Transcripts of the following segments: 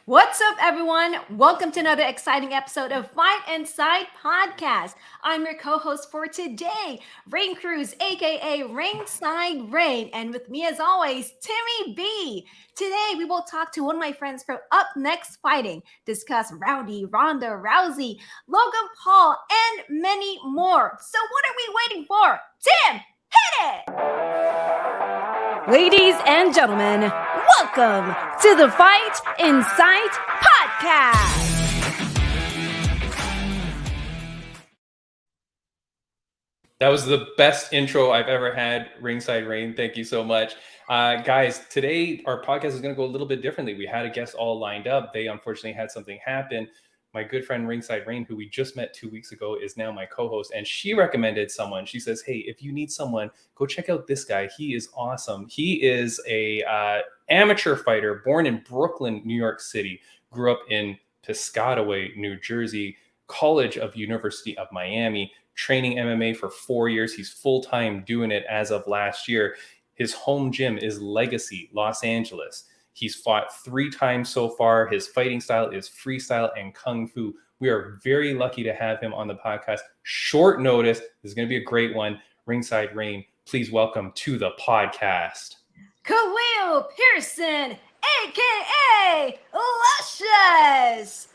What's up, everyone? Welcome to another exciting episode of Fight Inside Podcast. I'm your co-host for today, Raine Cruz, aka Ringside Raine, and with me, as always, Timmy B. Today, we will talk to one of my friends from Up Next Fighting, discuss Ronda Rousey, Logan Paul, and many more. So, what are we waiting for? Tim, hit it! Ladies and gentlemen, welcome to the Fight Inside Podcast. That was the best intro I've ever had, Ringside Raine. Thank you so much. Guys, today our podcast is going to go a little bit differently. We had a guest all lined up. They unfortunately had something happen. My good friend Ringside Raine, who we just met 2 weeks ago, is now my co-host. And she recommended someone. She says, hey, if you need someone, go check out this guy. He is awesome. He is a amateur fighter born in Brooklyn, New York City. Grew up in Piscataway, New Jersey. College of University of Miami. Training MMA for 4 years. He's full-time doing it as of last year. His home gym is Legacy, Los Angeles. He's fought 3 times so far. His fighting style is freestyle and kung fu. We are very lucky to have him on the podcast. Short notice. This is going to be a great one. Ringside Raine, please welcome to the podcast. Khaleel Pearson, aka Luscious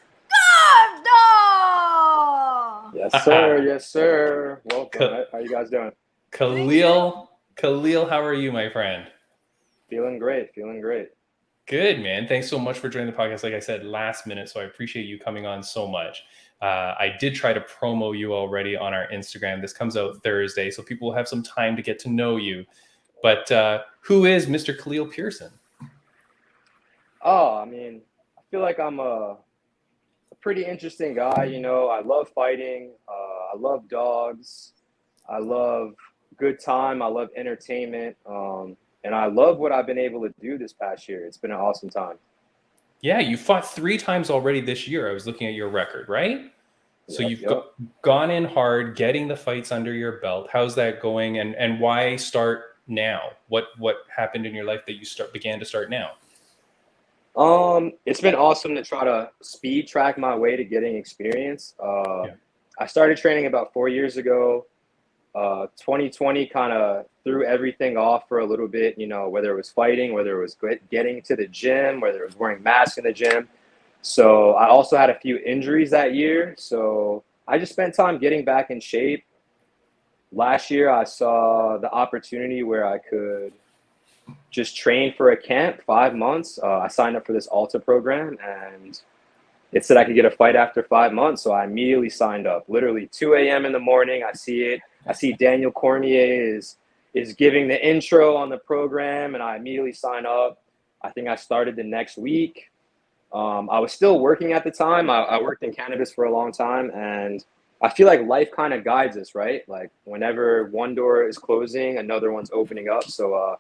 Gordo! Yes, sir. Yes, sir. Welcome. How you guys doing? Khaleel, how are you, my friend? Feeling great. Feeling great. Good, man. Thanks so much for joining the podcast. Like I said, last minute, so I appreciate you coming on so much. I did try to promo you already on our Instagram. This comes out Thursday, so people will have some time to get to know you. But who is Mr. Khaleel Pearson? Oh, I feel like I'm a pretty interesting guy. You know, I love fighting. I love dogs. I love good time. I love entertainment. And I love what I've been able to do this past year. It's been an awesome time. Yeah, you fought 3 times already this year. I was looking at your record, right? So Yep, you've gone in hard, getting the fights under your belt. How's that going? And why start now? What happened in your life that you began to start now? It's been awesome to try to speed track my way to getting experience. I started training about 4 years ago. 2020 kind of threw everything off for a little bit, you know, whether it was fighting, whether it was getting to the gym, whether it was wearing masks in the gym. So I also had a few injuries that year. So I just spent time getting back in shape. Last year, I saw the opportunity where I could just train for a camp, 5 months. I signed up for this Alta program, and it said I could get a fight after 5 months. So I immediately signed up. Literally 2 a.m. in the morning, I see it. I see Daniel Cormier is giving the intro on the program, and I immediately sign up. I think I started the next week. I was still working at the time. I worked in cannabis for a long time, and I feel like life kind of guides us, right? Like whenever one door is closing, another one's opening up. So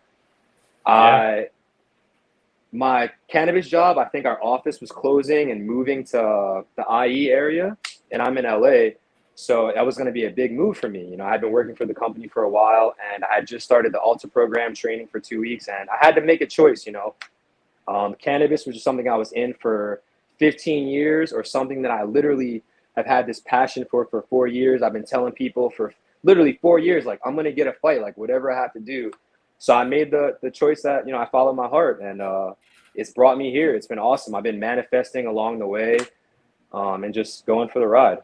my cannabis job, I think our office was closing and moving to the IE area, and I'm in LA. So that was going to be a big move for me. You know, I had been working for the company for a while, and I had just started the Alta program training for 2 weeks, and I had to make a choice, you know. Cannabis was just something I was in for 15 years, or something that I literally have had this passion for 4 years. I've been telling people for literally 4 years, like, I'm going to get a fight, like whatever I have to do. So I made the choice that, you know, I follow my heart, and it's brought me here. It's been awesome. I've been manifesting along the way, and just going for the ride.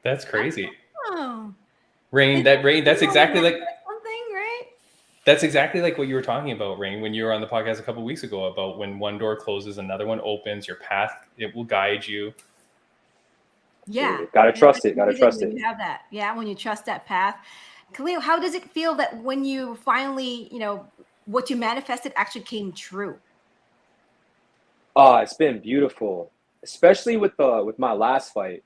That's crazy. Oh. Raine, that's exactly like something, right? That's exactly like what you were talking about, Raine, when you were on the podcast a couple of weeks ago about when one door closes, another one opens, your path, it will guide you. Yeah. Gotta trust it. Gotta trust it. You have that. Yeah. When you trust that path. Khaleel, how does it feel that when you finally, you know, what you manifested actually came true? It's been beautiful, especially with my last fight.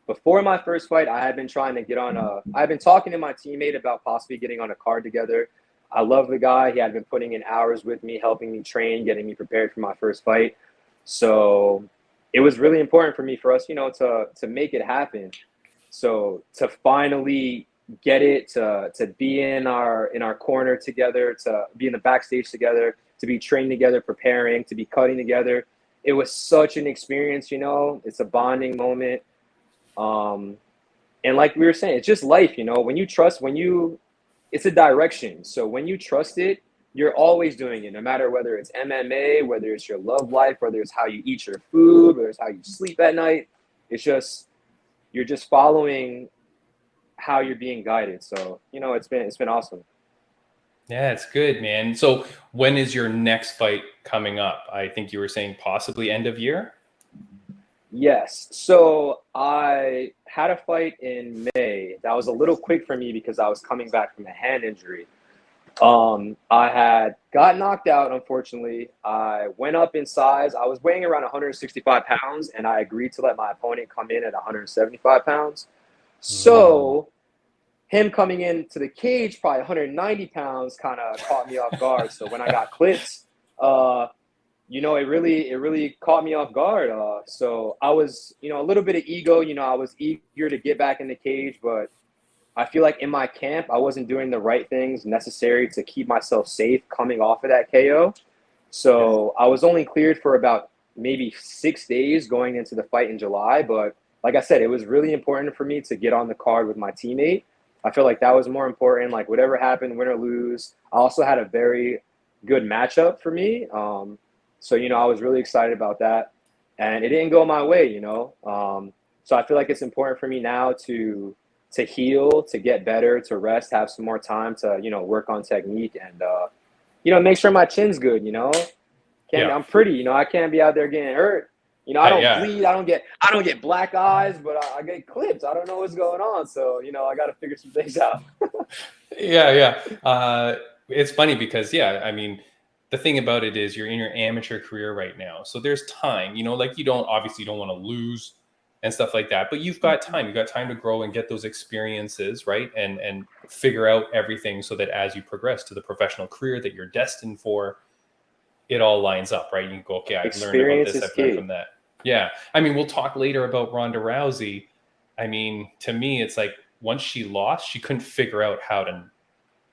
Before my first fight, I had been trying to get on I've been talking to my teammate about possibly getting on a card together. I love the guy. He had been putting in hours with me, helping me train, getting me prepared for my first fight. So it was really important for us, you know, to make it happen. So to finally get it, to be in our corner together, to be in the backstage together, to be training together, preparing, to be cutting together, it was such an experience, you know. It's a bonding moment. And like we were saying, it's just life, you know. It's a direction. So when you trust it, you're always doing it, no matter whether it's MMA, whether it's your love life, whether it's how you eat your food, whether it's how you sleep at night. It's just, you're just following how you're being guided. So, you know, it's been awesome. Yeah, it's good, man. So when is your next fight coming up? I think you were saying possibly end of year. Yes. So I had a fight in May. That was a little quick for me because I was coming back from a hand injury. I had got knocked out, unfortunately. I went up in size. I was weighing around 165 pounds, and I agreed to let my opponent come in at 175 pounds. So him coming into the cage, probably 190 pounds, kind of caught me off guard. So when I got clips, you know, it really caught me off guard. So I was, you know, a little bit of ego. You know, I was eager to get back in the cage, but I feel like in my camp, I wasn't doing the right things necessary to keep myself safe coming off of that KO. So I was only cleared for about maybe 6 days going into the fight in July. But like I said, it was really important for me to get on the card with my teammate. I feel like that was more important. Like whatever happened, win or lose. I also had a very good matchup for me. So, you know, I was really excited about that. And it didn't go my way, you know. So I feel like it's important for me now to heal, to get better, to rest, have some more time to, you know, work on technique and, you know, make sure my chin's good, you know. I'm pretty, you know, I can't be out there getting hurt. You know, I don't bleed, I don't get black eyes, but I get clipped. I don't know what's going on. So, you know, I got to figure some things out. It's funny because, I mean, the thing about it is you're in your amateur career right now. So there's time, you know, like you don't want to lose and stuff like that, but you've got time. You've got time to grow and get those experiences, right? And figure out everything so that as you progress to the professional career that you're destined for, it all lines up, right? You can go, okay, I've learned about this, I've learned from that. Yeah. I mean, we'll talk later about Ronda Rousey. I mean, to me, it's like once she lost, she couldn't figure out how to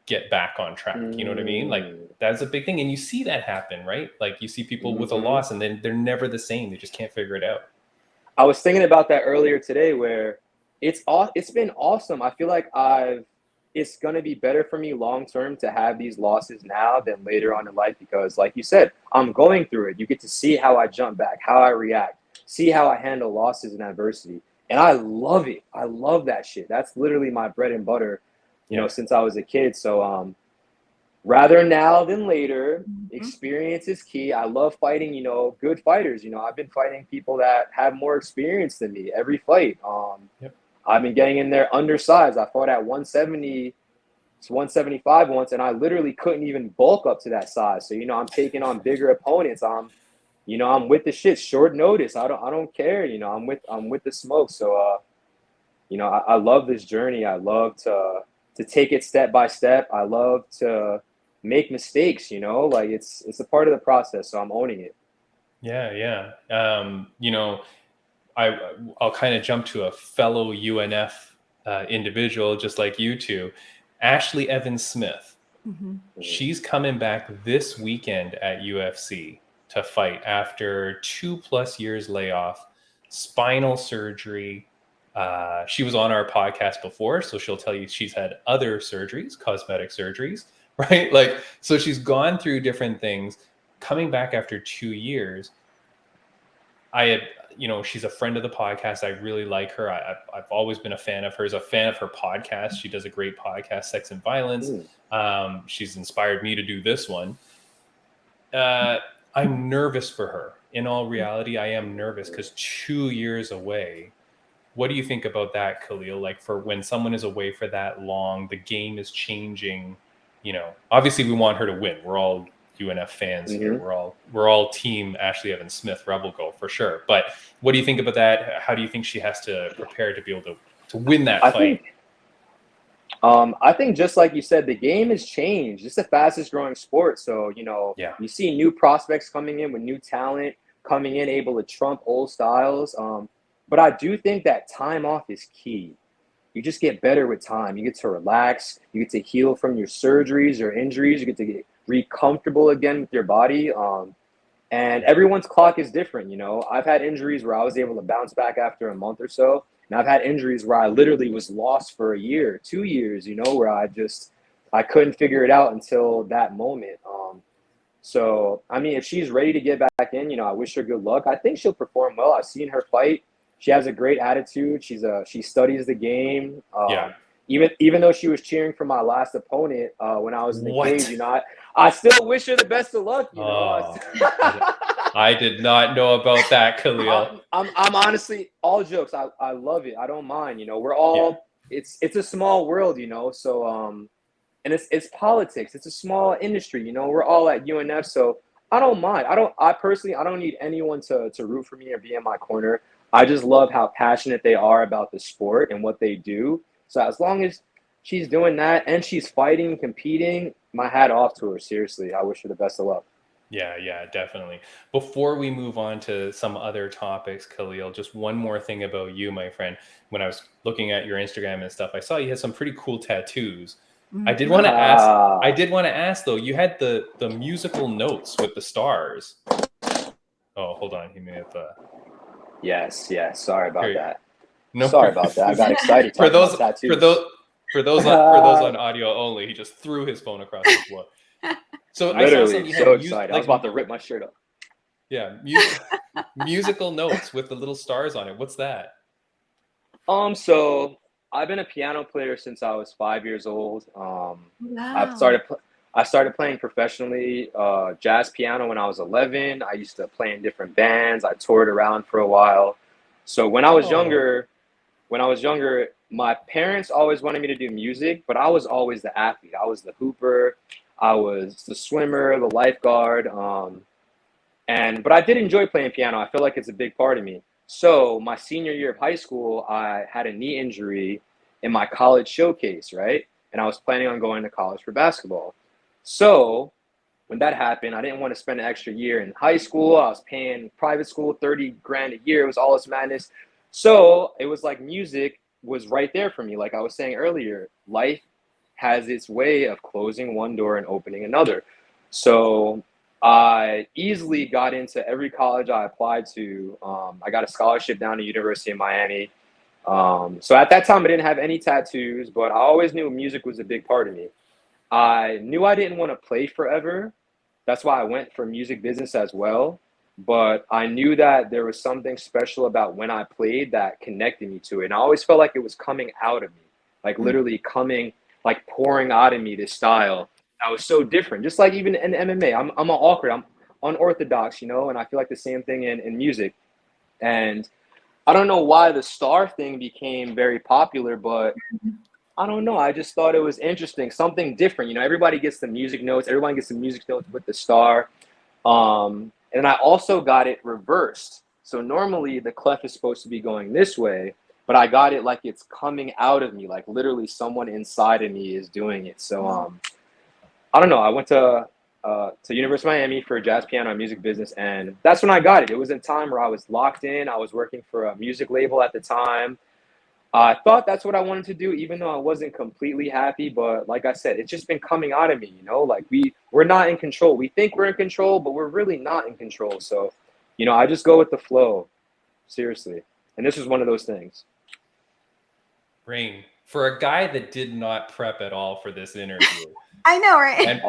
get back on track. You know what I mean? Like that's a big thing. And you see that happen, right? Like you see people with a loss and then they're never the same. They just can't figure it out. I was thinking about that earlier today where it's been awesome. I feel like it's going to be better for me long term to have these losses now than later on in life because like you said, I'm going through it. You get to see how I jump back, how I react, see how I handle losses and adversity. And I love it. I love that shit. That's literally my bread and butter, you know, since I was a kid. So rather now than later, experience is key. I love fighting, you know, good fighters. You know, I've been fighting people that have more experience than me every fight. I've been getting in there undersized. I fought at 170, 175 once, and I literally couldn't even bulk up to that size. So, you know, I'm taking on bigger opponents. I'm with the shit, short notice. I don't care. You know, I'm with the smoke. So, you know, I love this journey. I love to take it step by step. I love to make mistakes, you know, like it's a part of the process. So I'm owning it. You know, I'll kind of jump to a fellow UNF individual, just like you two, Ashley Evans Smith. She's coming back this weekend at UFC to fight after 2+ years layoff, spinal surgery. She was on our podcast before, so she'll tell you she's had other surgeries, cosmetic surgeries, right? Like, so she's gone through different things. Coming back after 2 years, you know, she's a friend of the podcast. I really like her. I've always been a fan of hers, a fan of her podcast. She does a great podcast, Sex and Violence. She's inspired me to do this one. I'm nervous for her. In all reality, I am nervous because 2 years away. What do you think about that, Khaleel? Like for when someone is away for that long, the game is changing. You know, obviously we want her to win. We're all UNF fans here. We're all team Ashley Evans Smith, Rebel Girl for sure. But what do you think about that? How do you think she has to prepare to be able to win that fight? I think just like you said, the game has changed. It's the fastest growing sport. So, you know, you see new prospects coming in with new talent, coming in able to trump old styles. But I do think that time off is key. You just get better with time. You get to relax. You get to heal from your surgeries or injuries. You get to get comfortable again with your body. And everyone's clock is different, you know. I've had injuries where I was able to bounce back after a month or so. And I've had injuries where I literally was lost for a year, 2 years, you know, where I couldn't figure it out until that moment. So, I mean, if she's ready to get back in, you know, I wish her good luck. I think she'll perform well. I've seen her fight. She has a great attitude. She studies the game. Yeah. Even though she was cheering for my last opponent when I was in the What? cage, you know, I still wish her the best of luck. You know, I did not know about that, Khaleel. I'm honestly, all jokes. I love it. I don't mind. You know, we're all. It's a small world. You know, so and it's politics. It's a small industry. You know, we're all at UNF, so I don't mind. I personally don't need anyone to root for me or be in my corner. I just love how passionate they are about the sport and what they do. So as long as she's doing that and she's fighting, competing, my hat off to her. Seriously, I wish her the best of luck. Yeah, definitely. Before we move on to some other topics, Khaleel, just one more thing about you, my friend. When I was looking at your Instagram and stuff, I saw you had some pretty cool tattoos. I did want to ask. I did want to ask though. You had the musical notes with the stars. Oh, hold on. He may have. Yes. Sorry about that. No, sorry about that. I got excited. For those on on audio only, he just threw his phone across the floor. So literally, I saw so excited. I was about to rip my shirt up. Yeah, musical notes with the little stars on it. What's that? So I've been a piano player since I was 5 years old. Wow. I started playing professionally jazz piano when I was 11. I used to play in different bands. I toured around for a while. So when I was younger, my parents always wanted me to do music, but I was always the athlete. I was the hooper. I was the swimmer, the lifeguard. But I did enjoy playing piano. I feel like it's a big part of me. So my senior year of high school, I had a knee injury in my college showcase, right? And I was planning on going to college for basketball. So when that happened, I didn't want to spend an extra year in high school. I was paying private school 30 grand a year. It was all this madness. So it was like music was right there for me. Like I was saying earlier, life has its way of closing one door and opening another. So I easily got into every college I applied to. I got a scholarship down to University of Miami. So at that time, I didn't have any tattoos, but I always knew music was a big part of me. I knew I didn't want to play forever. That's why I went for music business as well. But I knew that there was something special about when I played that connected me to it. And I always felt like it was coming out of me, like literally coming, like pouring out of me, this style. I was so different, just like even in MMA. I'm awkward. I'm unorthodox, you know, and I feel like the same thing in music. And I don't know why the star thing became very popular, but I don't know. I just thought it was interesting, something different. You know, everybody gets the music notes. Everyone gets the music notes with the star. And I also got it reversed. So normally the clef is supposed to be going this way, but I got it like it's coming out of me, like literally someone inside of me is doing it. So I don't know. I went to University of Miami for jazz piano and music business, and that's when I got it. It was a time where I was locked in. I was working for a music label at the time. I thought that's what I wanted to do, even though I wasn't completely happy. But like I said, it's just been coming out of me, you know, like we're not in control. We think we're in control, but we're really not in control. So, you know, I just go with the flow, seriously. And this is one of those things. Raine, for a guy that did not prep at all for this interview. I know, right?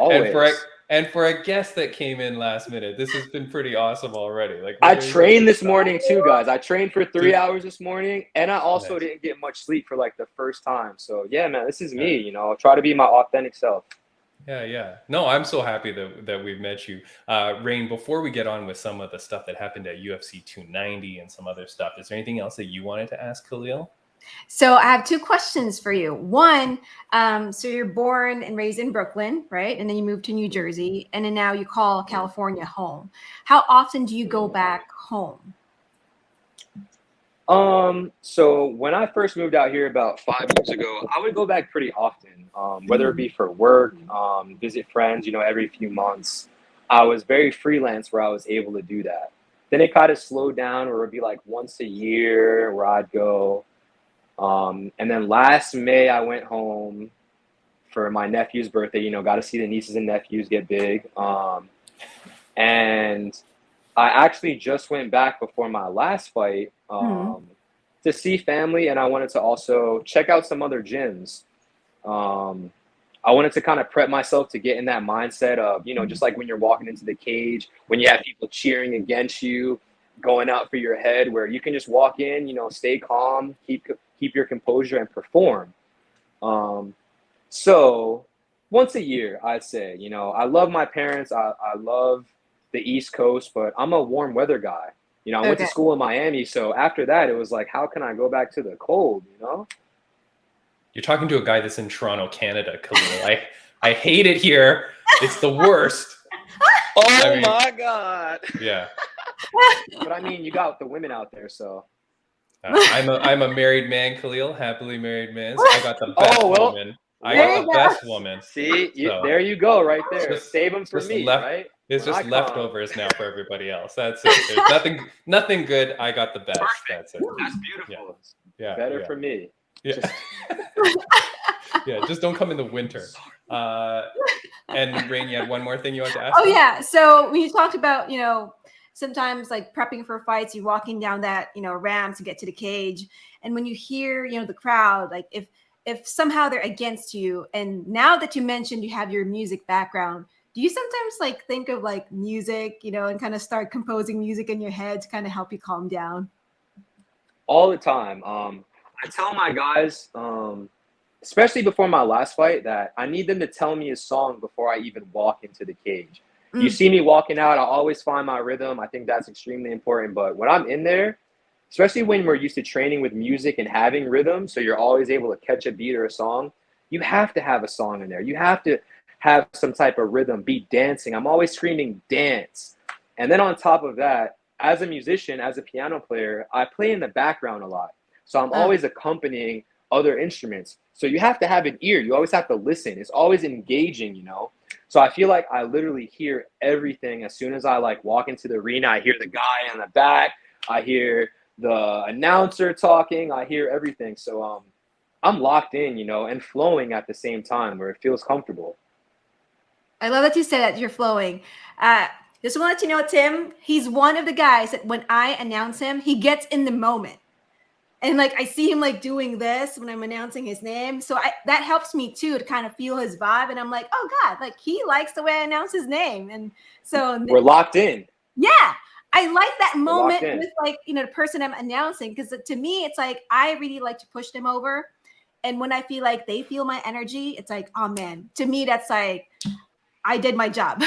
And for a guest that came in last minute, this has been pretty awesome already. Like I trained this morning too, guys. I trained for 3 hours this morning, and I also didn't get much sleep for like the first time. So yeah, man, this is me. You know, I'll try to be my authentic self. Yeah. No, I'm so happy that we've met you. Raine, before we get on with some of the stuff that happened at UFC290 and some other stuff, is there anything else that you wanted to ask Khaleel? So I have two questions for you. One, so you're born and raised in Brooklyn, right? And then you moved to New Jersey, and then now you call California home. How often do you go back home? So when I first moved out here about 5 years ago, I would go back pretty often, whether it be for work, visit friends, you know, every few months. I was very freelance where I was able to do that. Then it kind of slowed down where it would be like once a year where I'd go. And then last May, I went home for my nephew's birthday, you know, got to see the nieces and nephews get big. And I actually just went back before my last fight Mhm. to see family, and I wanted to also check out some other gyms. Um, I wanted to kind of prep myself to get in that mindset of, just like when you're walking into the cage, when you have people cheering against you, going out for your head, where you can just walk in, stay calm, keep your composure, and perform. Um, so once a year, I'd say, I love my parents. I love the East Coast, but I'm a warm weather guy. I went to Okay. school in Miami, so after that, it was like, how can I go back to the cold? You're talking to a guy that's in Toronto, Canada, Khaleel. I hate it here. It's the worst. Oh my God. Yeah. But I mean, you got the women out there, so. I'm a married man, Khaleel, happily married man. So I got the best woman. I There got you the go. best woman. See, So there you go, right there. just, Save them for me, right? It's When just I come. leftovers now for everybody else. That's it. There's nothing good. I got the best. That's it. That's beautiful. Yeah. Better for me. Yeah. Yeah. Just don't come in the winter. And Rain, you had one more thing you want to ask? Oh yeah. So when you talked about, sometimes like prepping for fights, you're walking down that, ramp to get to the cage. And when you hear, the crowd, like if somehow they're against you, and now that you mentioned you have your music background, do you sometimes like think of like music, and kind of start composing music in your head to kind of help you calm down? All the time. I tell my guys, especially before my last fight, that I need them to tell me a song before I even walk into the cage. You Mm. see me walking out, I always find my rhythm. I think that's extremely important. But when I'm in there, especially when we're used to training with music and having rhythm, so you're always able to catch a beat or a song, you have to have a song in there. You have to have some type of rhythm, be dancing. I'm always screaming dance. And then on top of that, as a musician, as a piano player, I play in the background a lot. So I'm always accompanying other instruments. So you have to have an ear. You always have to listen. It's always engaging. So I feel like I literally hear everything as soon as I like walk into the arena. I hear the guy in the back. I hear the announcer talking. I hear everything. So I'm locked in, and flowing at the same time where it feels comfortable. I love that you said that you're flowing. Just want to let you know, Tim, he's one of the guys that when I announce him, he gets in the moment. And like I see him like doing this when I'm announcing his name. So that helps me too to kind of feel his vibe. And I'm like, oh God, like he likes the way I announce his name. And so We're locked in. yeah, I like that We're locked moment in. with like, the person I'm announcing. Cause to me, it's like I really like to push them over. And when I feel like they feel my energy, it's like, oh man, to me, that's like I did my job.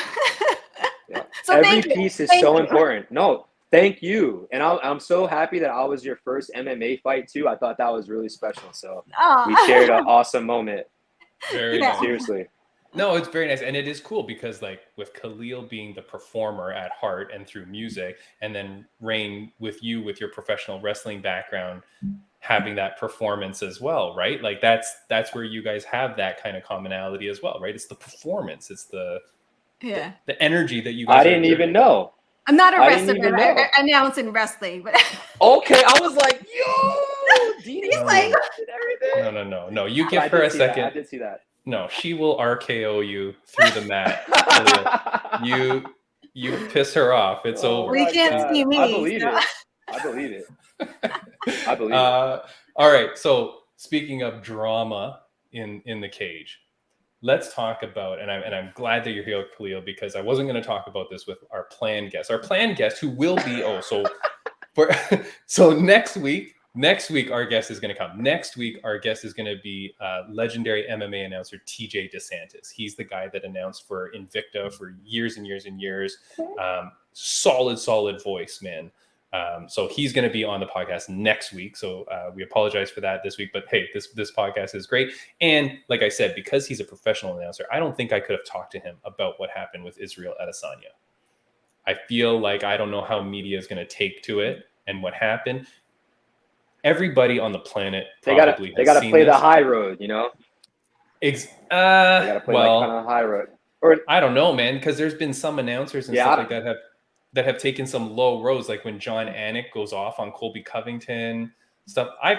Yeah. So Every thank you. piece is Thank so you. important. No, thank you. And I'm so happy that I was your first MMA fight too. I thought that was really special. So we shared an awesome moment. Very Yeah. nice. Seriously. No, it's very nice. And it is cool because like with Khaleel being the performer at heart and through music, and then Rain with you with your professional wrestling background, having that performance as well, right? Like that's where you guys have that kind of commonality as well, right? It's the performance. It's the energy that you guys I didn't even know. I'm not a I wrestler, didn't even but I know. announce in wrestling. But Okay, I was like, yo, Dini's he's like, everything. No. You But give I her did a see second. that. I did see that. No, she will RKO you through the mat. You piss her off. It's over. we can't see me. I believe So. it. I believe it. I believe it. All right. So speaking of drama in the cage, let's talk about, and I'm glad that you're here, Khaleel, because I wasn't going to talk about this with our planned guest. Our planned guest, who will be so next week our guest is going to come. Next week our guest is going to be legendary MMA announcer TJ DeSantis. He's the guy that announced for Invicta for years and years and years. Solid voice, man. So he's going to be on the podcast next week. So we apologize for that this week, but hey, this podcast is great. And like I said, because he's a professional announcer, I don't think I could have talked to him about what happened with Israel Adesanya. I feel like I don't know how media is going to take to it and what happened. Everybody on the planet probably they gotta play the high road, They gotta play like kind of high road. Or I don't know, man, because there's been some announcers and stuff like that have taken some low roads, like when John Anik goes off on Colby Covington stuff. I've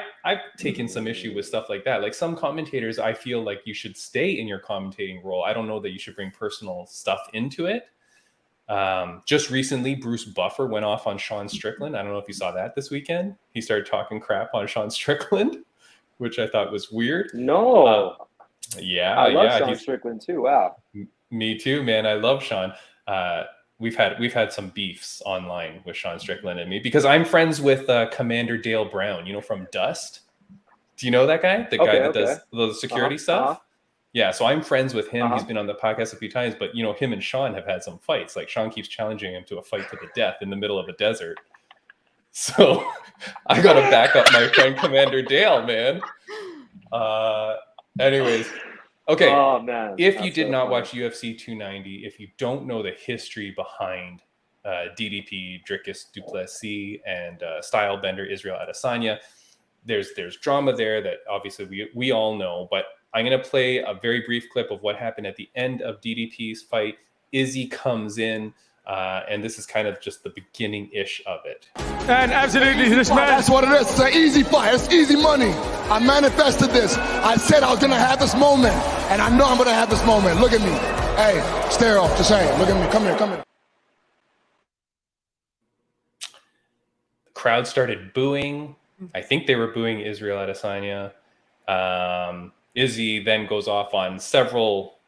taken some issue with stuff like that. Like some commentators, I feel like you should stay in your commentating role. I don't know that you should bring personal stuff into it. Just recently, Bruce Buffer went off on Sean Strickland. I don't know if you saw that this weekend. He started talking crap on Sean Strickland, which I thought was weird. No. I love Sean He's Strickland too. Wow. me too, man. I love Sean. We've had some beefs online with Sean Strickland and me because I'm friends with Commander Dale Brown, from Dust. Do you know that guy? The guy that does the security stuff? Yeah, so I'm friends with him. He's been on the podcast a few times, but him and Sean have had some fights. Like Sean keeps challenging him to a fight to the death in the middle of a desert. So I got to back up my friend Commander Dale, man. Anyways, okay. Oh man. If you did not watch UFC 290, if you don't know the history behind DDP, Dricus du Plessis, and Stylebender Israel Adesanya, there's drama there that obviously we all know, but I'm going to play a very brief clip of what happened at the end of DDP's fight. Izzy comes in, and this is kind of just the beginning-ish of it. And absolutely, this man... That's what it is. It's an easy fight. It's easy money. I manifested this. I said I was going to have this moment, and I know I'm going to have this moment. Look at me. Hey, stare off. Just saying. Look at me. Come here. The crowd started booing. I think they were booing Israel Adesanya. Izzy then goes off on several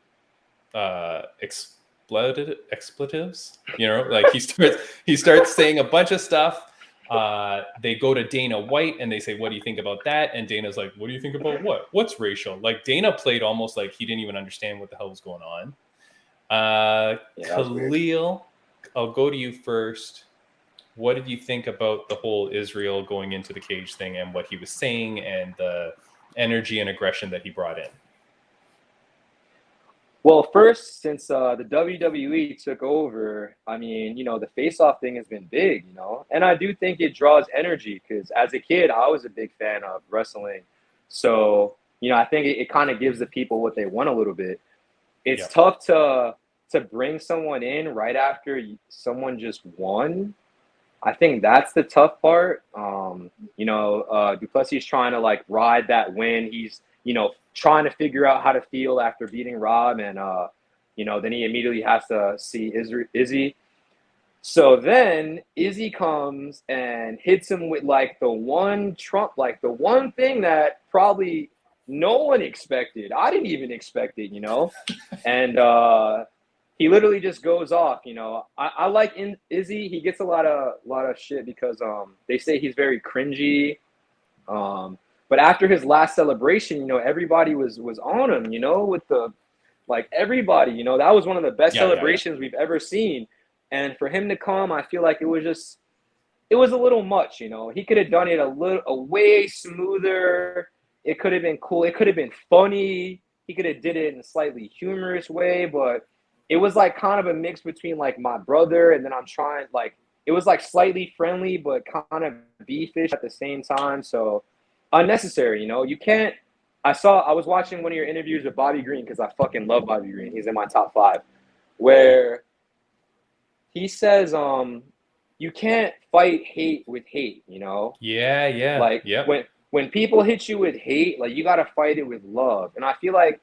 expletives. Like he starts saying a bunch of stuff. They go to Dana White and they say, "What do you think about that?" And Dana's like, "What do you think about what? What's racial?" Like Dana played almost like he didn't even understand what the hell was going on. Khaleel, I'll go to you first. What did you think about the whole Israel going into the cage thing and what he was saying and the energy and aggression that he brought in? Well, first, since the WWE took over, I mean, the face-off thing has been big, and I do think it draws energy because as a kid, I was a big fan of wrestling. So, I think it kind of gives the people what they want a little bit. It's tough to bring someone in right after someone just won. I think that's the tough part. Du Plessis trying to ride that win. He's, trying to figure out how to feel after beating Rob, and then he immediately has to see Izzy. So then Izzy comes and hits him with the one thing that probably no one expected. I didn't even expect it, and he literally just goes off. I like Izzy. He gets a lot of shit because they say he's very cringy. But after his last celebration, everybody was on him, with the everybody, that was one of the best celebrations we've ever seen. And for him to come, I feel like it was a little much, He could have done it a way smoother. It could have been cool. It could have been funny. He could have did it in a slightly humorous way, but it was kind of a mix between my brother and then I'm trying it was slightly friendly but kind of beefish at the same time. So unnecessary, you can't. I was watching one of your interviews with Bobby Green because I fucking love Bobby Green. He's in my top 5, where he says you can't fight hate with hate, Yeah. When people hit you with hate, you got to fight it with love. And I feel like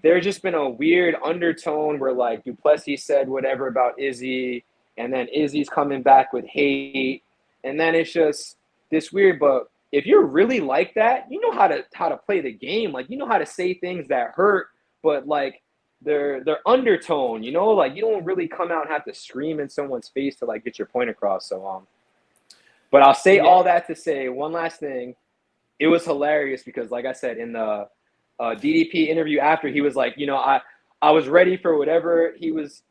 there's just been a weird undertone where du Plessis said whatever about Izzy, and then Izzy's coming back with hate, and then it's just this weird. But if you're really like that, you know how to play the game. You know how to say things that hurt, but they're undertone. You don't really come out and have to scream in someone's face to get your point across. So but I'll say all that to say one last thing. It was hilarious because, like I said, in the DDP interview after, he was like, I was ready for whatever he was,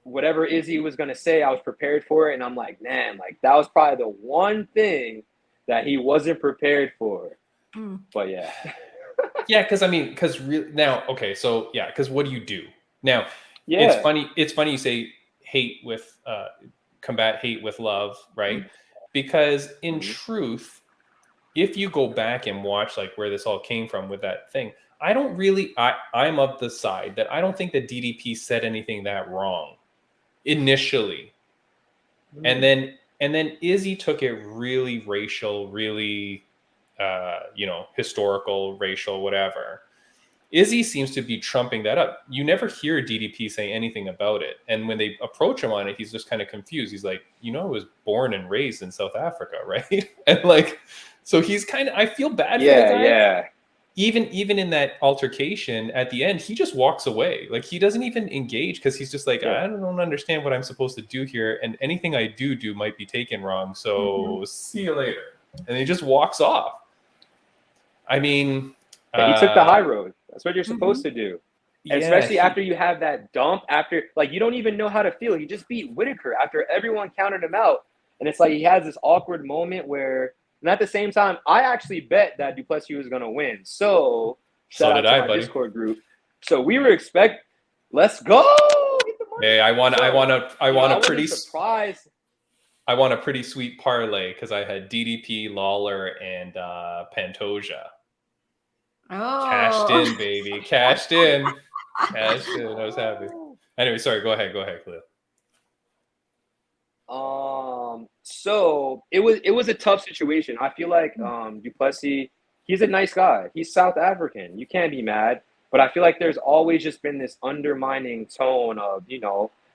whatever Izzy was going to say, I was prepared for it. And I'm like, man, that was probably the one thing that he wasn't prepared for. But yeah. Yeah, because what do you do? Now, it's funny you say combat hate with love, right? Because in truth, if you go back and watch where this all came from with that thing, I'm of the side that I don't think that DDP said anything that wrong initially. And then Izzy took it really racial, really historical, racial, whatever. Izzy seems to be trumping that up. You never hear DDP say anything about it. And when they approach him on it, he's just kind of confused. He's like, I was born and raised in South Africa, right? And like, so he's kind of, I feel bad for the guy. Yeah. Even in that altercation at the end, he just walks away. Like, he doesn't even engage because he's just like, I don't understand what I'm supposed to do here. And anything I do might be taken wrong. So see you later. And he just walks off. I mean, he took the high road. That's what you're supposed to do. And especially after you have that dump, after, like, you don't even know how to feel. He just beat Whitaker after everyone counted him out. And it's like he has this awkward moment where, and at the same time, I actually bet that Duplessis was going to win. So shout out to my Discord group. So we were let's go. Get the money. Hey, I want a pretty surprise. I want a pretty sweet parlay because I had DDP, Lawler, and Pantoja. Oh, cashed in, baby, cashed in. I was happy. Anyway, sorry. Go ahead, Khaleel. So it was a tough situation. I feel like Duplessis, he's a nice guy. He's South African. You can't be mad. But I feel like there's always just been this undermining tone of,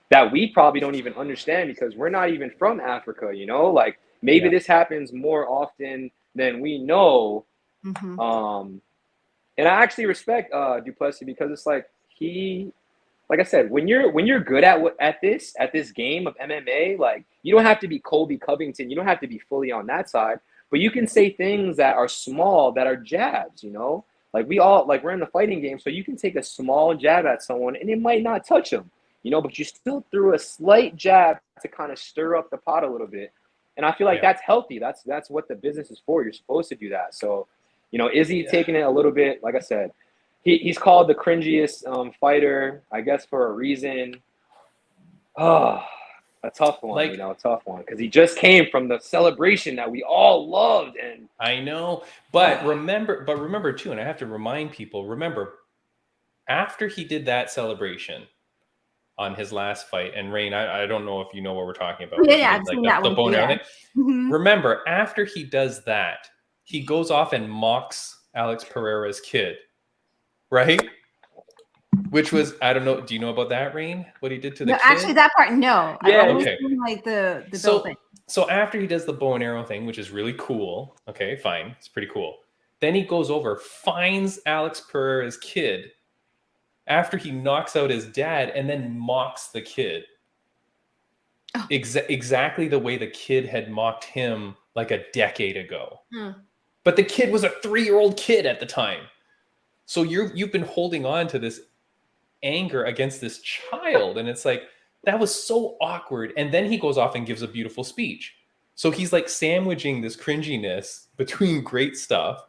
that we probably don't even understand because we're not even from Africa, Like, maybe this happens more often than we know. And I actually respect Duplessis because it's like like I said, when you're good at this game of MMA, like, you don't have to be Colby Covington, you don't have to be fully on that side, but you can say things that are small, that are jabs, like we're in the fighting game, so you can take a small jab at someone and it might not touch them, but you still threw a slight jab to kind of stir up the pot a little bit, and I feel like that's healthy. That's what the business is for. You're supposed to do that. So, Izzy taking it a little bit, like I said. He's called the cringiest fighter, I guess, for a reason. Oh, a tough one, a tough one. Because he just came from the celebration that we all loved. And I know. But remember too, and I have to remind people, after he did that celebration on his last fight, and Raine, I don't know if you know what we're talking about. Yeah, I've seen that the one. Remember, after he does that, he goes off and mocks Alex Pereira's kid. Right? Which was, I don't know. Do you know about that, Raine? What he did to the kid? Actually, that part, no. Yeah, I've only seen, like, the bill thing. So after he does the bow and arrow thing, which is really cool. Okay, fine. It's pretty cool. Then he goes over, finds Alex Pereira's kid after he knocks out his dad and then mocks the kid. Oh. Exactly the way the kid had mocked him like a decade ago. But the kid was a 3-year-old kid at the time. So you've been holding on to this anger against this child. And it's like, that was so awkward. And then he goes off and gives a beautiful speech. So he's like sandwiching this cringiness between great stuff.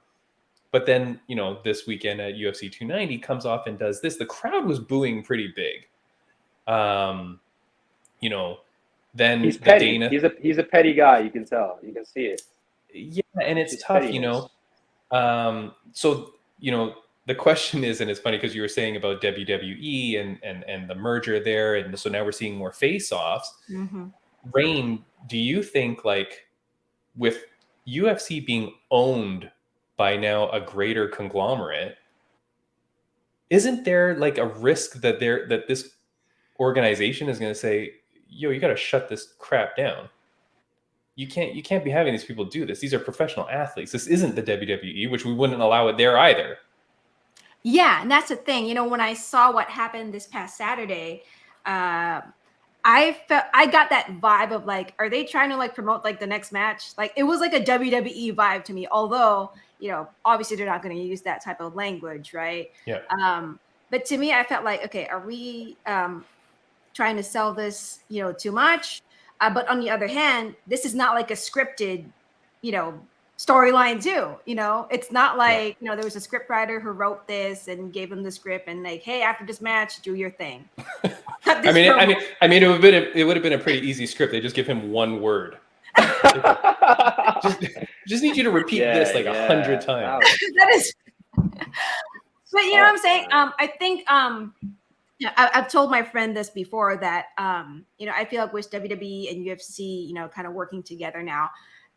But then, this weekend at UFC290 comes off and does this. The crowd was booing pretty big. Then he's petty. He's a petty guy. You can tell. You can see it. Yeah, and it's tough, So, the question is, and it's funny because you were saying about WWE and the merger there, and so now we're seeing more face-offs. Raine, do you think, like, with UFC being owned by now a greater conglomerate, isn't there like a risk that this organization is going to say, "Yo, you got to shut this crap down. You can't be having these people do this. These are professional athletes. This isn't the WWE," which we wouldn't allow it there either. Yeah, and that's the thing. When I saw what happened this past Saturday, I got that vibe of like, are they trying to like promote like the next match? Like, it was like a WWE vibe to me. Although, obviously they're not going to use that type of language, right? Yeah. But to me, I felt like, okay, are we trying to sell this, too much? But on the other hand, this is not like a scripted, storyline too. It's not like, there was a script writer who wrote this and gave him the script and like, hey, after this match, do your thing. I mean, it would have been a pretty easy script. They just give him one word. just need you to repeat this like 100 times. That is. But you know what I'm saying? I think I've told my friend this before that I feel like with WWE and UFC, kind of working together now.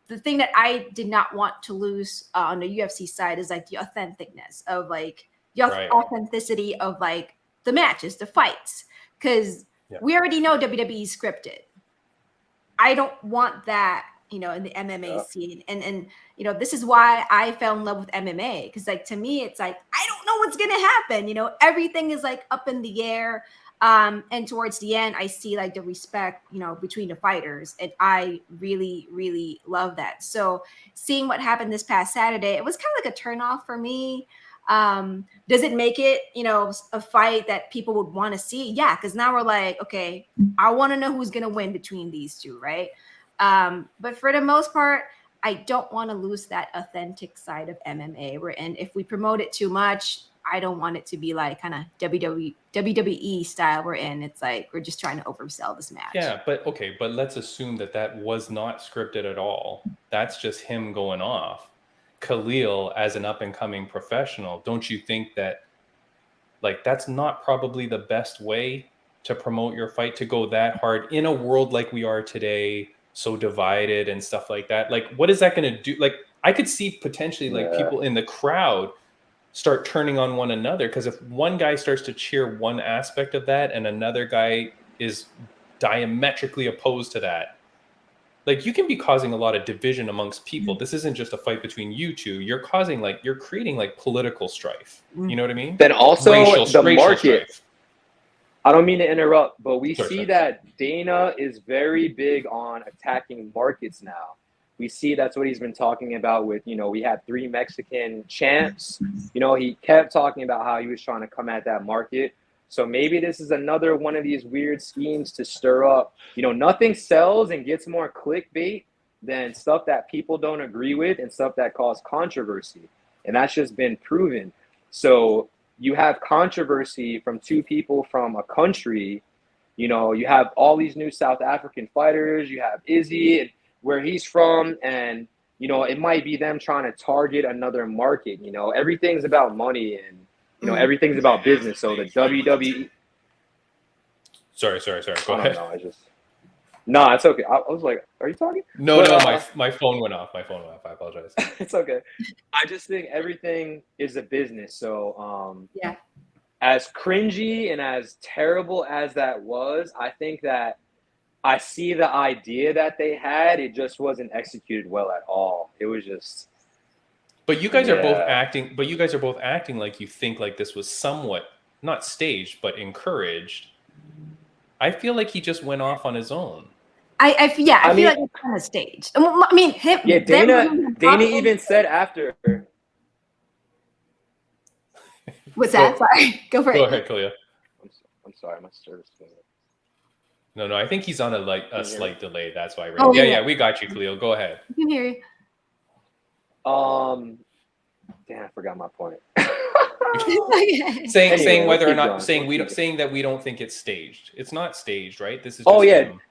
The thing that I did not want to lose on the UFC side is like the authenticness of like authenticity of like the matches, the fights, because we already know WWE is scripted. I don't want that, in the MMA scene. And this is why I fell in love with MMA, because like to me it's like I don't know what's gonna happen. Everything is like up in the air. And towards the end I see like the respect between the fighters, and I really, really love that. So seeing what happened this past Saturday, it was kind of like a turnoff for me. Does it make it a fight that people would want to see? Yeah, because now we're like, okay, I want to know who's gonna win between these two, right? But for the most part, I don't want to lose that authentic side of MMA. And if we promote it too much, I don't want it to be like kind of WWE style we're in. It's like we're just trying to oversell this match. Yeah, but let's assume that was not scripted at all. That's just him going off. Khaleel, as an up-and-coming professional, don't you think that like that's not probably the best way to promote your fight, to go that hard in a world like we are today, so divided and stuff like that? Like, what is that going to do? Like, I could see potentially like people in the crowd start turning on one another, because if one guy starts to cheer one aspect of that and another guy is diametrically opposed to that, like you can be causing a lot of division amongst people. This isn't just a fight between you two. You're creating like political strife. You know what I mean? Then also the market. Strife. I don't mean to interrupt, but we see that Dana is very big on attacking markets now. We see that's what he's been talking about with, we had 3 Mexican champs. He kept talking about how he was trying to come at that market. So maybe this is another one of these weird schemes to stir up. Nothing sells and gets more clickbait than stuff that people don't agree with and stuff that cause controversy. And that's just been proven. So you have controversy from 2 people from a country. You have all these new South African fighters. You have Izzy, where he's from, and it might be them trying to target another market. Everything's about money, and everything's about business. So the WWE. Sorry. Go ahead. No, it's okay. I was like, are you talking? No, my phone went off. I apologize. It's okay. I just think everything is a business. So as cringy and as terrible as that was, I think that I see the idea that they had. It just wasn't executed well at all. It was just. But you guys are both acting. But you guys are both acting like you think like this was somewhat not staged, but encouraged. I feel like he just went off on his own. I feel like it's kind of staged. I mean, him. Yeah, Dana even said after. What's that? Sorry, go for it. Go ahead, Khaleel. I'm sorry, my service. No, I think he's on a slight delay. That's why. Oh, yeah, we got you, Khaleel. Go ahead. I can hear you. Damn, I forgot my point. saying whether or not saying that we don't think it's staged. It's not staged, right? This is.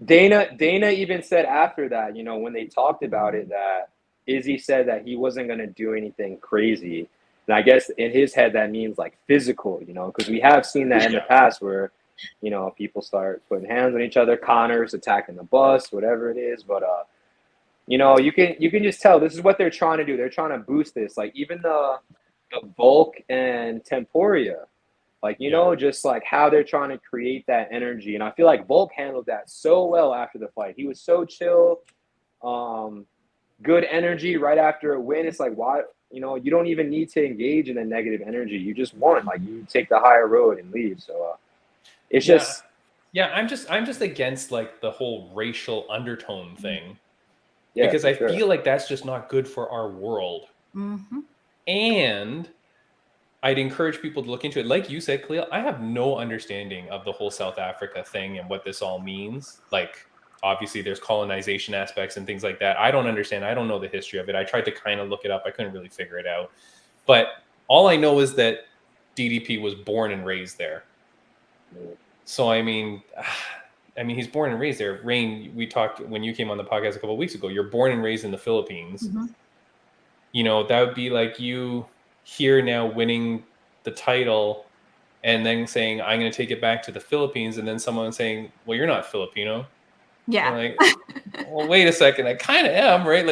Dana even said after that, when they talked about it, that Izzy said that he wasn't going to do anything crazy, and I guess in his head that means like physical, because we have seen that in the past where. People start putting hands on each other, Connor's attacking the bus, whatever it is. But you can just tell this is what they're trying to do. They're trying to boost this. Like even the Volk and Temporia, like just like how they're trying to create that energy. And I feel like Volk handled that so well after the fight. He was so chill, good energy right after a win. It's like why you don't even need to engage in the negative energy. You just won. Like you take the higher road and leave. So. It's just I'm just against like the whole racial undertone thing because I feel like that's just not good for our world. And I'd encourage people to look into it. Like you said, Khaleel, I have no understanding of the whole South Africa thing and what this all means. Like obviously there's colonization aspects and things like that. I don't understand. I don't know the history of it. I tried to kind of look it up. I couldn't really figure it out. But all I know is that DDP was born and raised there. So I mean, he's born and raised there. Raine, we talked when you came on the podcast a couple of weeks ago. You're born and raised in the Philippines. That would be like you here now winning the title, and then saying, "I'm going to take it back to the Philippines," and then someone saying, "Well, you're not Filipino." Yeah. Like, well, wait a second. I kind of am, right?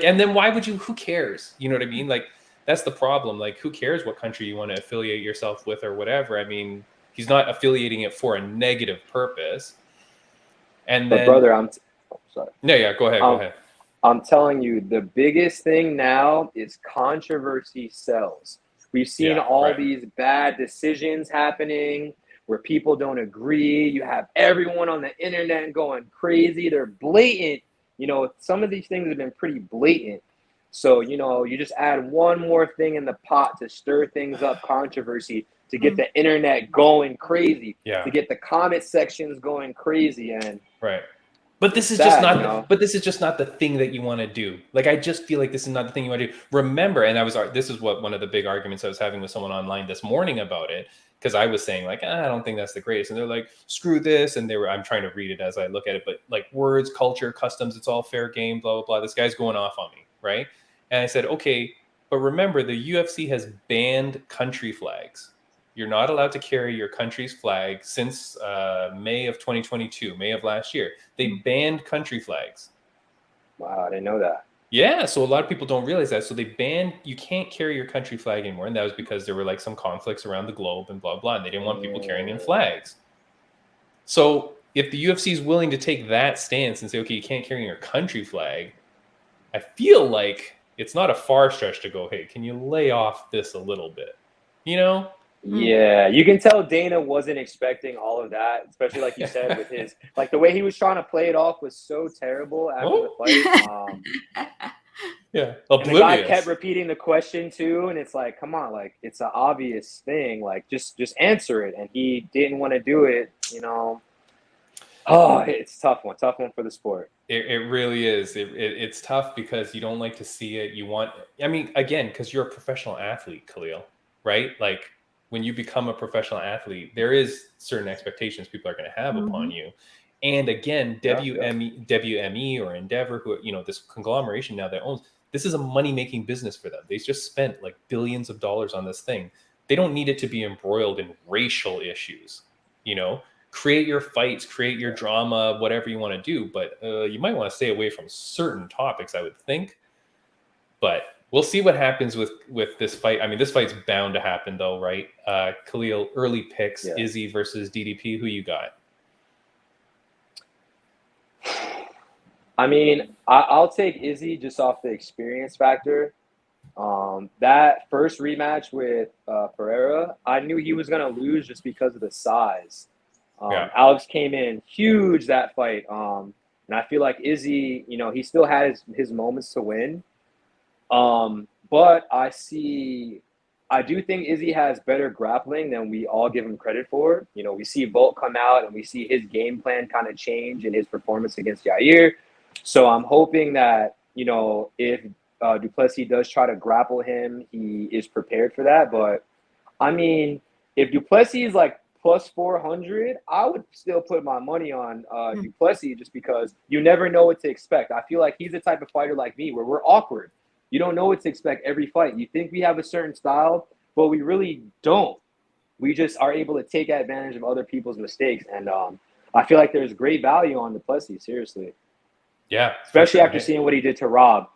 And then why would you? Who cares? You know what I mean? Like, That's the problem. Like, who cares what country you want to affiliate yourself with or whatever? I mean, he's not affiliating it for a negative purpose. And But then, brother, sorry. No, yeah, go ahead. Go ahead. I'm telling you, the biggest thing now is controversy sells. We've seen all these bad decisions happening where people don't agree. You have everyone on the internet going crazy. They're blatant. You know, some of these things have been pretty blatant. So, you know, you just add one more thing in the pot to stir things up, controversy, to get the internet going crazy, to get the comment sections going crazy. And but this is just not. But this is just not the thing that you want to do. Like, I just feel like this is not the thing you want to do. Remember, and this is what one of the big arguments I was having with someone online this morning about it, because I was saying like, I don't think that's the greatest, and they're like, screw this, and I'm trying to read it as I look at it, but like words, culture, customs, it's all fair game, blah blah blah. This guy's going off on me, right? And I said, okay, but remember, the UFC has banned country flags. You're not allowed to carry your country's flag since May of 2022, May of last year. They banned country flags. Wow, I didn't know that. Yeah, so a lot of people don't realize that. So they banned, you can't carry your country flag anymore. And that was because there were like some conflicts around the globe and blah, blah. And they didn't want people carrying in flags. So if the UFC is willing to take that stance and say, okay, you can't carry your country flag, I feel like it's not a far stretch to go, hey, can you lay off this a little bit? You know? Yeah, you can tell Dana wasn't expecting all of that, especially like you said with his, like the way he was trying to play it off was so terrible after the fight. Yeah, and the guy kept repeating the question too, and it's like, come on, like it's an obvious thing, like just answer it, and he didn't want to do it, you know. Oh, it's a tough one for the sport. It really is. It's tough because you don't like to see it. You want, I mean, again, because you're a professional athlete, Khaleel, right? Like, when you become a professional athlete, there is certain expectations people are going to have upon you. And again, WME or Endeavor, who, you know, this conglomeration now that owns, this is a money-making business for them. They just spent like billions of dollars on this thing. They don't need it to be embroiled in racial issues. You know, create your fights, create your drama, whatever you want to do. But you might want to stay away from certain topics, I would think. But we'll see what happens with this fight. I mean, this fight's bound to happen, though, right? Khaleel, early picks, Izzy versus DDP. Who you got? I mean, I'll take Izzy just off the experience factor. That first rematch with Pereira, I knew he was going to lose just because of the size. Alex came in huge that fight. And I feel like Izzy, you know, he still had his moments to win. But I do think Izzy has better grappling than we all give him credit for. You know, we see Bolt come out and we see his game plan kind of change in his performance against Yair. So I'm hoping that, you know, if Duplessis does try to grapple him, he is prepared for that. But I mean, if Duplessis is like plus 400, I would still put my money on Duplessis just because you never know what to expect. I feel like he's the type of fighter like me where we're awkward. You don't know what to expect every fight. You think we have a certain style, but we really don't. We just are able to take advantage of other people's mistakes. And I feel like there's great value on Duplessis, seriously. Yeah. Especially after seeing what he did to Rob.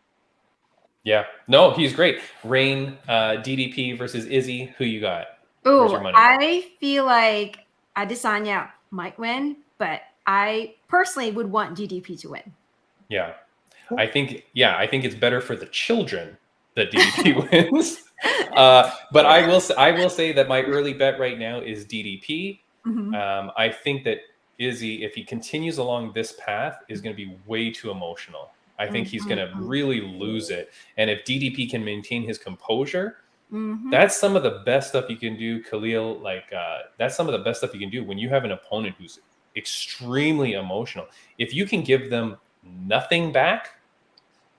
Yeah. No, he's great. Raine, DDP versus Izzy. Who you got? Oh, I feel like Adesanya might win, but I personally would want DDP to win. Yeah. I think it's better for the children that DDP wins. But I will say that my early bet right now is DDP. I think that Izzy, if he continues along this path, is going to be way too emotional. I think he's going to really lose it. And if DDP can maintain his composure, that's some of the best stuff you can do, Khaleel. Like that's some of the best stuff you can do when you have an opponent who's extremely emotional. If you can give them nothing back,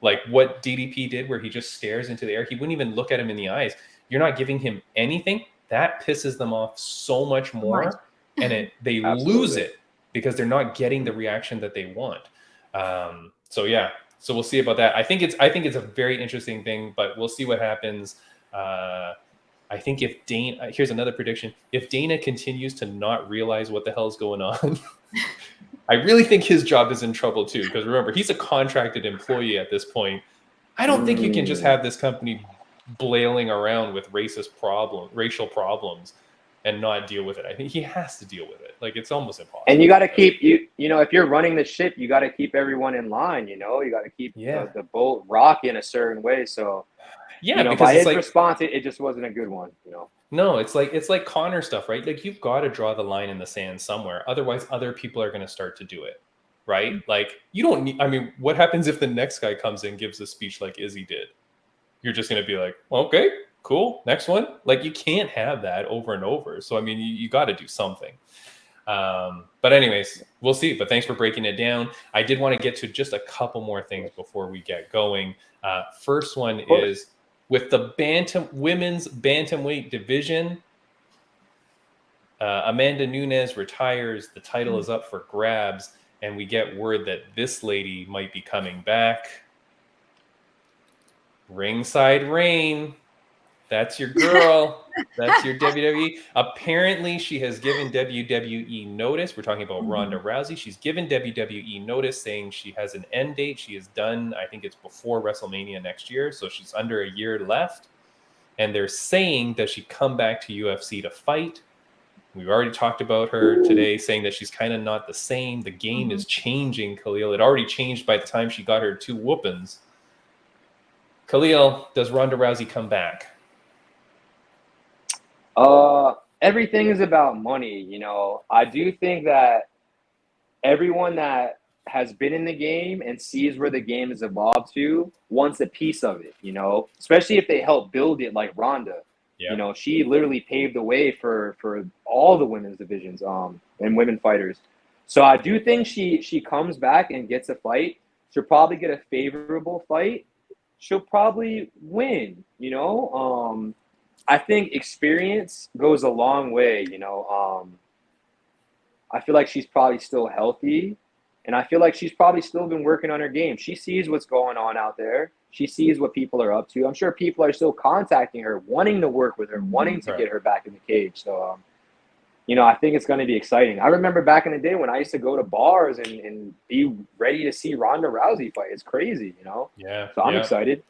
like what DDP did, where he just stares into the air, he wouldn't even look at him in the eyes. You're not giving him anything. That pisses them off so much more, and they lose it because they're not getting the reaction that they want. So we'll see about that. I think it's a very interesting thing, but we'll see what happens. I think if Dana, here's another prediction: if Dana continues to not realize what the hell is going on, I really think his job is in trouble too. Because remember, he's a contracted employee at this point. I don't think you can just have this company blailing around with racial problems and not deal with it. I think he has to deal with it. Like, it's almost impossible. And you got to keep you know, if you're running the ship, you got to keep everyone in line. You know, you got to keep the boat rocking a certain way. So, yeah, you know, because by it's his like, response, it just wasn't a good one. You know. no, it's like Connor stuff, right? Like, you've got to draw the line in the sand somewhere. Otherwise, other people are going to start to do it, right? Like, you don't need. I mean, what happens if the next guy comes in, gives a speech like Izzy did? You're just going to be like, okay, cool, next one. Like, you can't have that over and over. So, I mean, you got to do something. But anyways, we'll see. But thanks for breaking it down. I did want to get to just a couple more things before we get going. First one is with the women's bantamweight division. Amanda Nunes retires. The title is up for grabs, and we get word that this lady might be coming back. Ringside Raine. That's your girl. That's your WWE. Apparently, she has given WWE notice. We're talking about Ronda Rousey. She's given WWE notice saying she has an end date. She is done. I think it's before WrestleMania next year. So she's under a year left. And they're saying that she come back to UFC to fight. We've already talked about her today, saying that she's kind of not the same. The game is changing, Khaleel. It already changed by the time she got her 2 whoopings. Khaleel, does Ronda Rousey come back? Everything is about money. You know, I do think that everyone that has been in the game and sees where the game has evolved to wants a piece of it, you know, especially if they help build it like Ronda. Yeah. You know, she literally paved the way for all the women's divisions and women fighters. So I do think she comes back and gets a fight. She'll probably get a favorable fight. She'll probably win, you know. I think experience goes a long way, you know. I feel like she's probably still healthy, and I feel like she's probably still been working on her game. She sees what's going on out there. She sees what people are up to. I'm sure people are still contacting her, wanting to work with her, wanting to get her back in the cage. So, you know, I think it's going to be exciting. I remember back in the day when I used to go to bars and be ready to see Ronda Rousey fight. It's crazy, you know? Yeah. So I'm excited.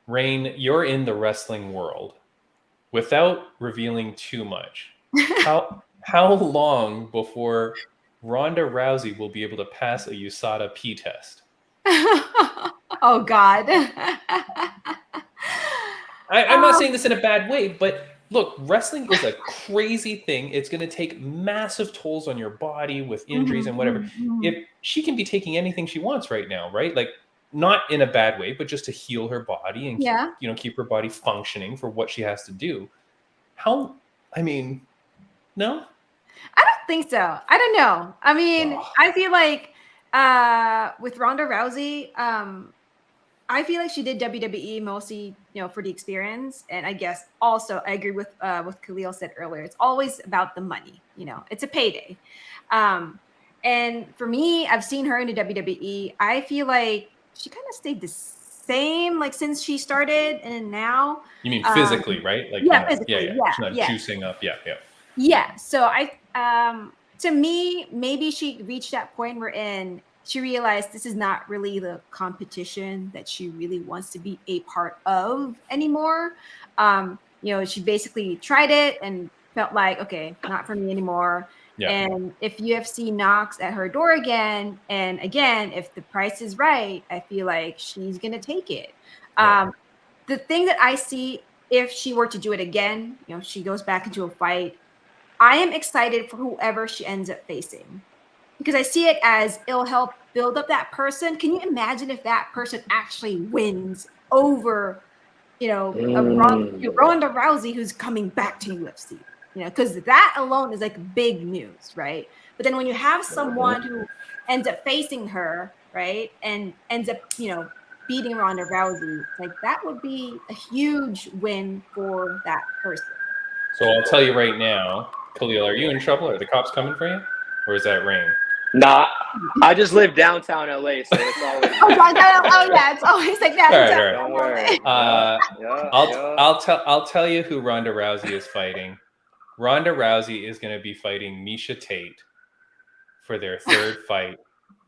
Raine, you're in the wrestling world. Without revealing too much, how long before Ronda Rousey will be able to pass a USADA P test? Oh, God. I'm not saying this in a bad way, but look, wrestling is a crazy thing. It's going to take massive tolls on your body with injuries and whatever. If she can be taking anything she wants right now, right? Like, not in a bad way, but just to heal her body and keep her body functioning for what she has to do. No? I don't think so. I don't know. I mean, I feel like with Ronda Rousey, I feel like she did WWE mostly, you know, for the experience. And I guess also I agree with what Khaleel said earlier. It's always about the money. You know, it's a payday. And for me, I've seen her in the WWE. I feel like she kind of stayed the same, like since she started and now. You mean physically, right? Like, physically. yeah. She's not juicing up. Yeah. So to me, maybe she reached that point wherein she realized this is not really the competition that she really wants to be a part of anymore. You know, she basically tried it and felt like, okay, not for me anymore. Yeah. And if UFC knocks at her door again, and again, if the price is right, I feel like she's going to take it. Yeah. The thing that I see, if she were to do it again, you know, she goes back into a fight, I am excited for whoever she ends up facing, because I see it as it'll help build up that person. Can you imagine if that person actually wins over, you know, Ronda Rousey, who's coming back to UFC? You know, because that alone is like big news, right? But then when you have someone who ends up facing her, right, and ends up, you know, beating Ronda Rousey, like that would be a huge win for that person. So I'll tell you right now, Khaleel, are you in trouble? Are the cops coming for you? Or is that Raine? Nah, I just live downtown LA, so it's always. It's always like that. Don't worry. I'll tell you who Ronda Rousey is fighting. Ronda Rousey is going to be fighting Miesha Tate for their third fight.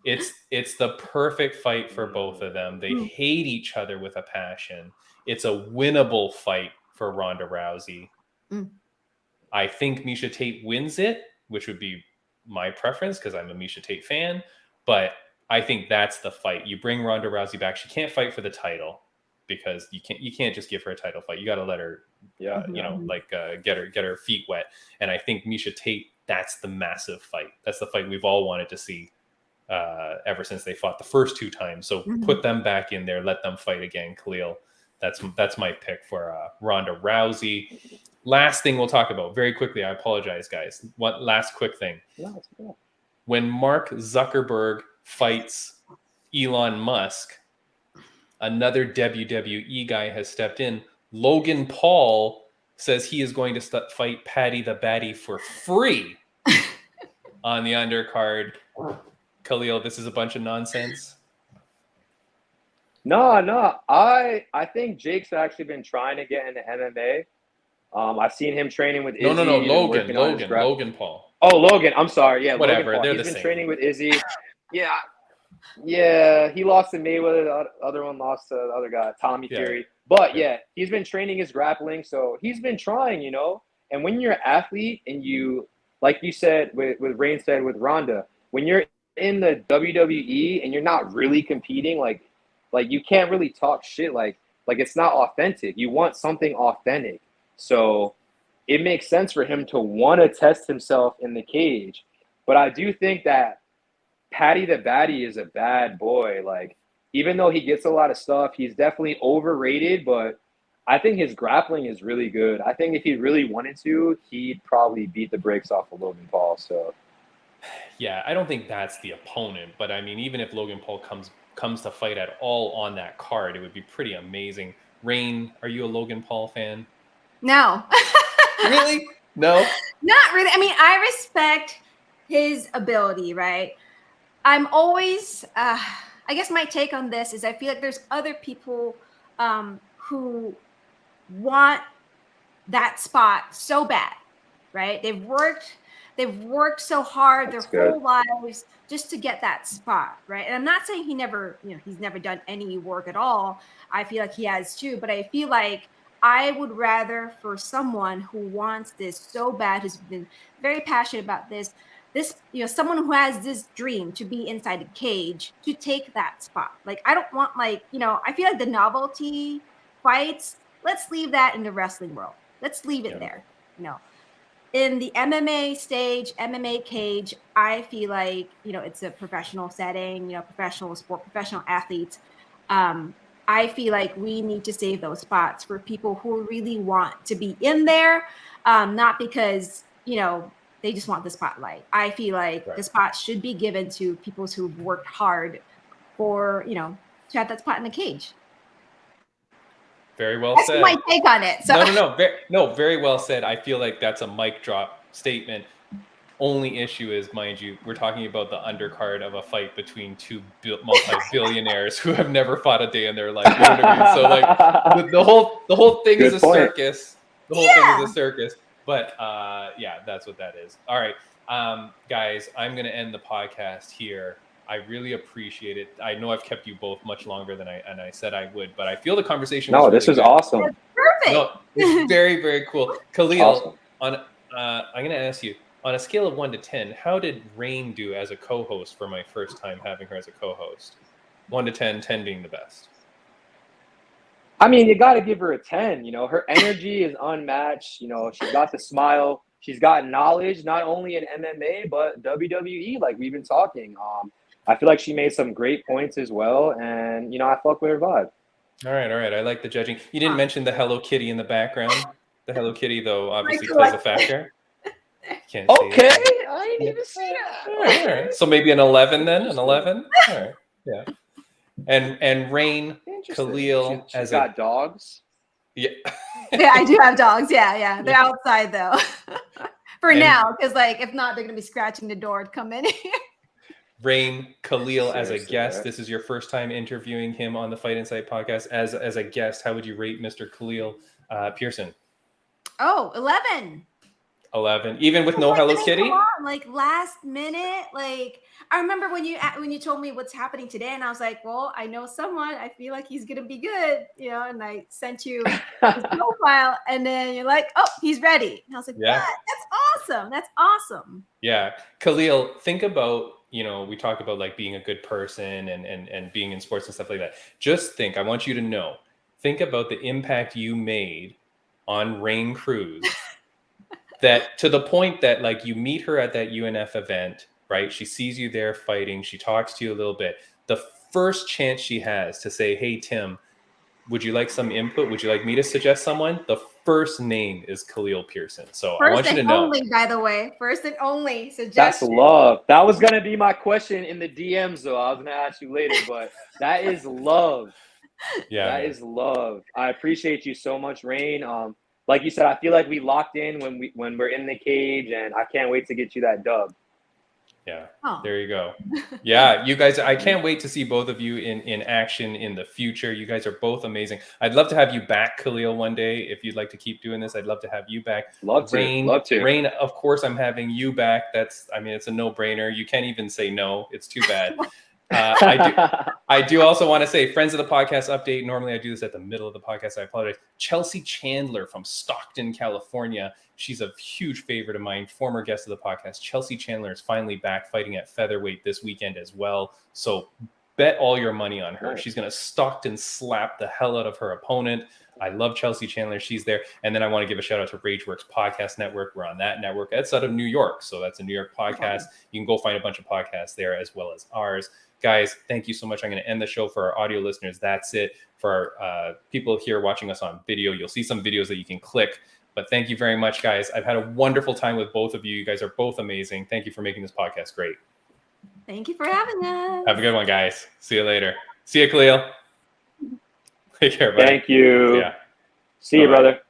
It's the perfect fight for both of them. They hate each other with a passion. it's a winnable fight for Ronda Rousey. Mm. I think Miesha Tate wins it, which would be my preference because I'm a Miesha Tate fan. But I think that's the fight. You bring Ronda Rousey back. She can't fight for the title because you can't just give her a title fight. You got to let her, get her feet wet. And I think Miesha Tate, that's the massive fight. That's the fight we've all wanted to see ever since they fought the first 2 times. So put them back in there. Let them fight again, Khaleel. That's my pick for Ronda Rousey. Last thing we'll talk about very quickly. I apologize, guys. One last quick thing. When Mark Zuckerberg fights Elon Musk, another WWE guy has stepped in. Logan Paul says he is going to fight Patty the Batty for free on the undercard. Khaleel, this is a bunch of nonsense. No. I think Jake's actually been trying to get into MMA. I've seen him training with Izzy. No. Logan Paul. Oh, Logan. I'm sorry. Yeah, whatever. Logan Paul. They're He's the been same. training with Izzy. Yeah. He lost to Mayweather. The other one lost to the other guy, Tommy Fury. But he's been training his grappling, so he's been trying. And when you're an athlete and you, like you said, with Raine said with Ronda, when you're in the WWE and you're not really competing, like you can't really talk shit. Like it's not authentic. You want something authentic. So it makes sense for him to want to test himself in the cage. But I do think that Patty the Batty is a bad boy. Like, even though he gets a lot of stuff, he's definitely overrated, but I think his grappling is really good. I think if he really wanted to, he'd probably beat the brakes off of Logan Paul. So yeah, I don't think that's the opponent, but I mean, even if Logan Paul comes to fight at all on that card, it would be pretty amazing. Raine, are you a Logan Paul fan? No. Really? No? Not really. I mean, I respect his ability, right? I'm always, I guess my take on this is I feel like there's other people who want that spot so bad, right? They've worked so hard their whole lives just to get that spot, right? And I'm not saying he's never done any work at all. I feel like he has too, but I feel like I would rather for someone who wants this so bad, who's been very passionate about this, someone who has this dream to be inside a cage, to take that spot. Like, I don't want I feel like the novelty fights, let's leave that in the wrestling world. Let's leave it there. In the MMA stage, MMA cage, I feel like, it's a professional setting, professional sport, professional athletes. I feel like we need to save those spots for people who really want to be in there, not because, they just want the spotlight. I feel like the spot should be given to people who've worked hard for, to have that spot in the cage. Very well that's said. That's my take on it. So. Very well said. I feel like that's a mic drop statement. Only issue is, mind you, we're talking about the undercard of a fight between 2 multi-billionaires who have never fought a day in their life. You know what I mean? So like the whole thing is a circus. The whole thing is a circus. But that's what that is. All right, guys, I'm going to end the podcast here. I really appreciate it. I know I've kept you both much longer than I said I would, but I feel the conversation. No, this was awesome. That's perfect. No, it's very, very cool. Khaleel, I'm going to ask you, on a scale of 1 to 10, how did Raine do as a co-host for my first time having her as a co-host? 1 to 10, 10 being the best. I mean, you got to give her a 10. Her energy is unmatched. She's got the smile. She's got knowledge, not only in MMA, but WWE, like we've been talking. I feel like she made some great points as well. And, I fuck with her vibe. All right. I like the judging. You didn't mention the Hello Kitty in the background. The Hello Kitty, though, obviously plays a factor. Can't okay, see it. I didn't even see that. All right. So maybe an 11 then? An 11? All right. Yeah. And Raine, Khaleel she's got dogs. Yeah. Yeah, I do have dogs. Yeah. They're outside though. For now, because if not, they're gonna be scratching the door to come in here. Raine, Khaleel as a guest. Right? This is your first time interviewing him on the Fight Insight podcast. As a guest, how would you rate Mr. Khaleel Pearson? Oh, 11. 11, even with no Hello Kitty. Come on, like last minute, like I remember when you told me what's happening today, and I was like, well, I know someone. I feel like he's gonna be good, and I sent you his profile, and then you're like, oh, he's ready. And I was like, Yeah. what? That's awesome. That's awesome. Yeah, Khaleel, think about, we talk about like being a good person and being in sports and stuff like that. Just think, I want you to know, think about the impact you made on Raine Cruz. That to the point that like you meet her at that UNF event, right? She sees you there fighting. She talks to you a little bit. The first chance she has to say, hey, Tim, would you like some input? Would you like me to suggest someone? The first name is Khaleel Pearson. So I want you to know. Only, by the way, first and only suggestion. That's love. That was gonna be my question in the DMs, though. I was gonna ask you later, but that is love. Yeah, that is love. I appreciate you so much, Raine. Like you said, I feel like we locked in when we're in the cage, and I can't wait to get you that dub. Yeah, oh. There you go. Yeah, you guys, I can't wait to see both of you in action in the future. You guys are both amazing. I'd love to have you back, Khaleel, one day. If you'd like to keep doing this, I'd love to have you back. Love to. Raine, of course, I'm having you back. It's a no-brainer. You can't even say no. It's too bad. I do also want to say, friends of the podcast update. Normally I do this at the middle of the podcast. I apologize. Chelsea Chandler from Stockton, California. She's a huge favorite of mine, former guest of the podcast. Chelsea Chandler is finally back fighting at featherweight this weekend as well. So bet all your money on her. Nice. She's going to Stockton slap the hell out of her opponent. I love Chelsea Chandler. She's there. And then I want to give a shout out to Rageworks Podcast Network. We're on that network. That's out of New York. So that's a New York podcast. You can go find a bunch of podcasts there as well as ours. Guys, thank you so much. I'm going to end the show for our audio listeners. That's it. For our people here watching us on video, you'll see some videos that you can click. But thank you very much, guys. I've had a wonderful time with both of you. You guys are both amazing. Thank you for making this podcast great. Thank you for having us. Have a good one, guys. See you later. See you, Khaleel. Take care, buddy. Thank you. Yeah. See you, brother.